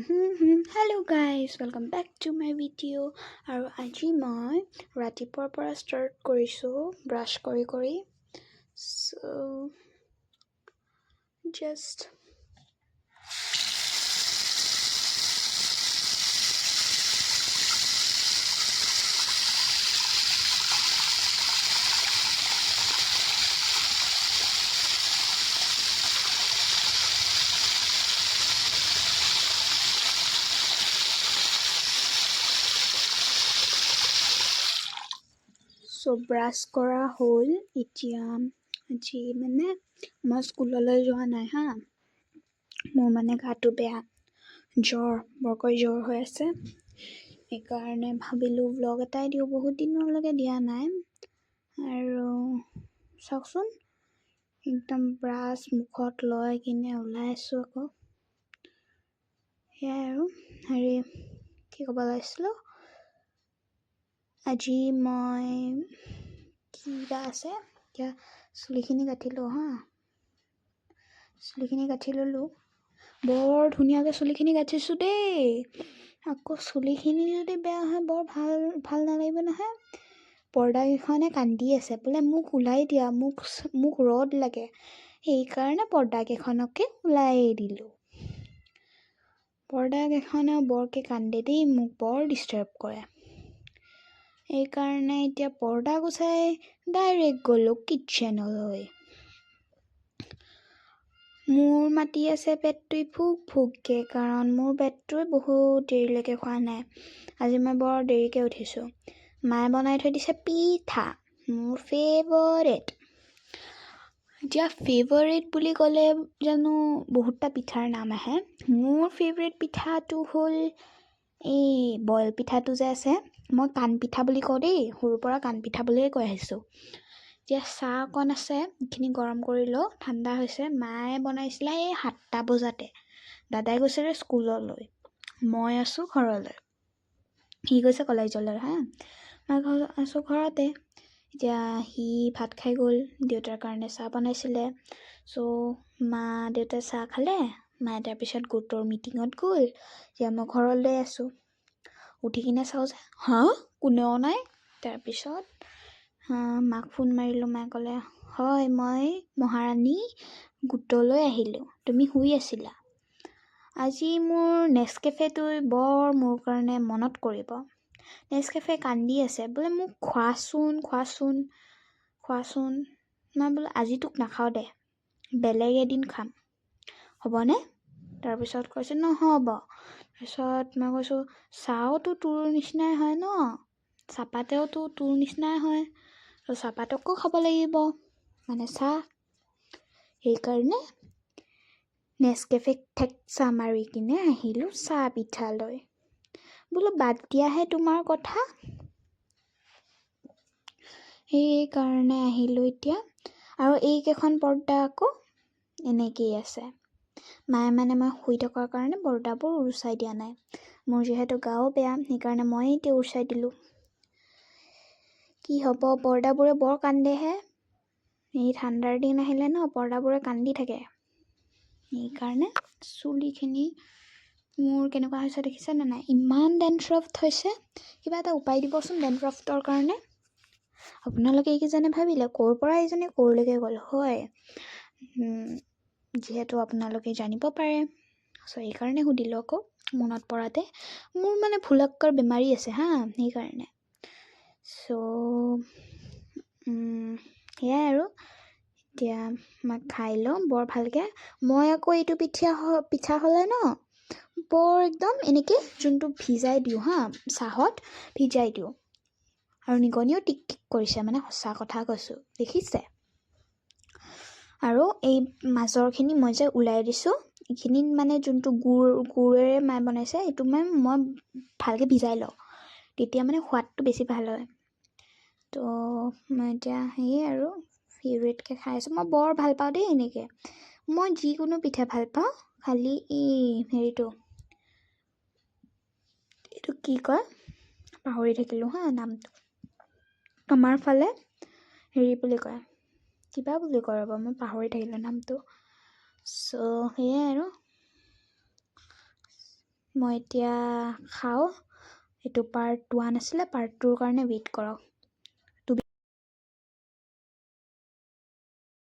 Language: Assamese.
Hello guys, welcome back to my video. আৰু আজি মই ৰাতিপুৱাৰ পৰা ষ্টাৰ্ট কৰিছোঁ ব্ৰাছ কৰি so just ব্ৰাছ কৰা হ'ল এতিয়া আজি মানে মই স্কুললৈ যোৱা নাই হা মোৰ মানে গাটো বেয়া বৰকৈ জ্বৰ হৈ আছে সেইকাৰণে ভাবিলোঁ ব্লগ এটাই দিওঁ বহুত দিনলৈকে দিয়া নাই আৰু চাওকচোন একদম ব্ৰাছ মুখত লৈ কিনে ওলাই আছোঁ আকৌ সেয়াই আৰু কি ক'ব লাগিছিলোঁ আজি মই কিবা আছে এতিয়া চুলিখিনি কাটিলোঁ হা চুলিখিনি কাটি ল'লোঁ বৰ ধুনীয়াকৈ চুলিখিনি কাটিছোঁ দেই আকৌ চুলিখিনি যদি বেয়া হয় বৰ ভাল নালাগিব নহয় পৰ্দাকেইখনে কান্দি আছে বোলে মোক ওলাই দিয়া মোক ৰ'দ লাগে সেইকাৰণে পৰ্দাকেইখনকে ওলাই দিলোঁ পৰ্দাকেইখনেও বৰকৈ কান্দে দেই মোক বৰ ডিষ্টাৰ্ব কৰে সেইকাৰণে এতিয়া পৰ্দা গুচাই ডাইৰেক্ট গ'লোঁ কিটচেনলৈ মোৰ মাতি আছে পেটটোৱে ফুককে কাৰণ মোৰ পেটটোৱে বহুত দেৰিলৈকে খোৱা নাই আজি মই বৰ দেৰিকৈ উঠিছোঁ মায়ে বনাই থৈ দিছে পিঠা মোৰ ফেভৰেট এতিয়া ফেভৰেট বুলি ক'লে জানো বহুতটা পিঠাৰ নাম আহে মোৰ ফেভৰেট পিঠাটো হ'ল এই বইল পিঠাটো যে আছে মই কাণ পিঠা বুলি কওঁ দেই সৰুৰ পৰা কাণ পিঠা বুলিয়ে কৈ আহিছোঁ এতিয়া চাহ অকণ আছে এইখিনি গৰম কৰি লওঁ ঠাণ্ডা হৈছে মায়ে বনাইছিলে এই 7টা বজাতে দাদাই গৈছে স্কুললৈ মই আছোঁ ঘৰলৈ সি গৈছে কলেজলৈ হা মই আছোঁ ঘৰতে এতিয়া সি ভাত খাই গ'ল দেউতাৰ কাৰণে চাহ বনাইছিলে মা দেউতাই চাহ খালে মায়ে তাৰপিছত গোটৰ মিটিঙত গ'ল এতিয়া মই ঘৰলৈ আছোঁ উঠি কিনে চাওঁ যে কোনেও নাই তাৰপিছত মাক ফোন মাৰিলোঁ মায়ে ক'লে হয় মই মহাৰাণী গোটলৈ আহিলোঁ তুমি শুই আছিলা আজি মোৰ নেস্কেফেটো বৰ মোৰ কাৰণে মনত কৰিব নেস্কেফে কান্দি আছে বোলে মোক খোৱাচোন মই বোলে আজি তোক নাখাওঁ দে বেলেগ এদিন খাম হ'বনে তাৰপিছত কৈছে নহ'ব তাৰপিছত মই কৈছোঁ চাহোতো তোৰ নিচিনাই হয় ন চাহপাতেওতো তোৰ নিচিনাই হয় চাহপাতকো খাব লাগিব মানে চাহ সেইকাৰণে নেস্কেফেক ঠেকচা মাৰি কিনে আহিলোঁ চাহ পিঠালৈ বোলো বাদ দিয়াহে তোমাৰ কথা সেইকাৰণে আহিলোঁ এতিয়া আৰু এইকেইখন পৰ্দা আকৌ এনেকেই আছে মায়ে মানে মই শুই থকাৰ কাৰণে পৰ্দাবোৰ উৰুচাই দিয়া নাই মোৰ যিহেতু গাও বেয়া সেইকাৰণে মই এতিয়া উৰুচাই দিলোঁ কি হ'ব পৰ্দাবোৰে বৰ কান্দেহে এই ঠাণ্ডাৰ দিন আহিলে ন পৰ্দাবোৰে কান্দি থাকে সেইকাৰণে চুলিখিনি মোৰ কেনেকুৱা হৈছে দেখিছেনে নাই ইমান ডেণ্ড্ৰফ হৈছে কিবা এটা উপায় দিবচোন ডেণ্ড্ৰফটোৰ কাৰণে আপোনালোকে এইকেইজনে ভাবিলে ক'ৰ পৰা এইজনে ক'ৰলৈকে গ'ল হয় যিহেতু আপোনালোকে জানিব পাৰে সেইকাৰণে সুধিলোঁ আকৌ মনত পৰাতে মোৰ মানে ভুলক্কৰ বেমাৰী আছে হা সেইকাৰণে সেয়াই আৰু এতিয়া মই খাই লওঁ বৰ ভালকৈ মই আকৌ এইটো পিঠা হ'লে ন বৰ একদম এনেকৈ যোনটো ভিজাই দিওঁ হা চাহত ভিজাই দিওঁ আৰু নিগনিও টিক কৰিছে মানে সঁচা কথা কৈছোঁ দেখিছে আৰু এই মাজৰখিনি মই যে ওলাই দিছোঁ এইখিনিত মানে যোনটো গুড়েৰে মায়ে বনাইছে এইটো মই ভালকৈ ভিজাই লওঁ তেতিয়া মানে সোৱাদটো বেছি ভাল হয় মই এতিয়া সেয়ে আৰু ফেভৰেটকৈ খাই আছোঁ মই বৰ ভাল পাওঁ দেই এনেকৈ মই যিকোনো পিঠা ভাল পাওঁ খালি এইটো কি কয় পাহৰি থাকিলোঁ হা নামটো আমাৰ ফালে বুলি কয় কিবা বুলি কয় ৰ'ব মই পাহৰি থাকিলোঁ নামটো সেয়াই আৰু মই এতিয়া খাওঁ। এইটো পাৰ্ট 1 আছিলে, পাৰ্ট 2ৰ কাৰণে ৱেইট কৰক।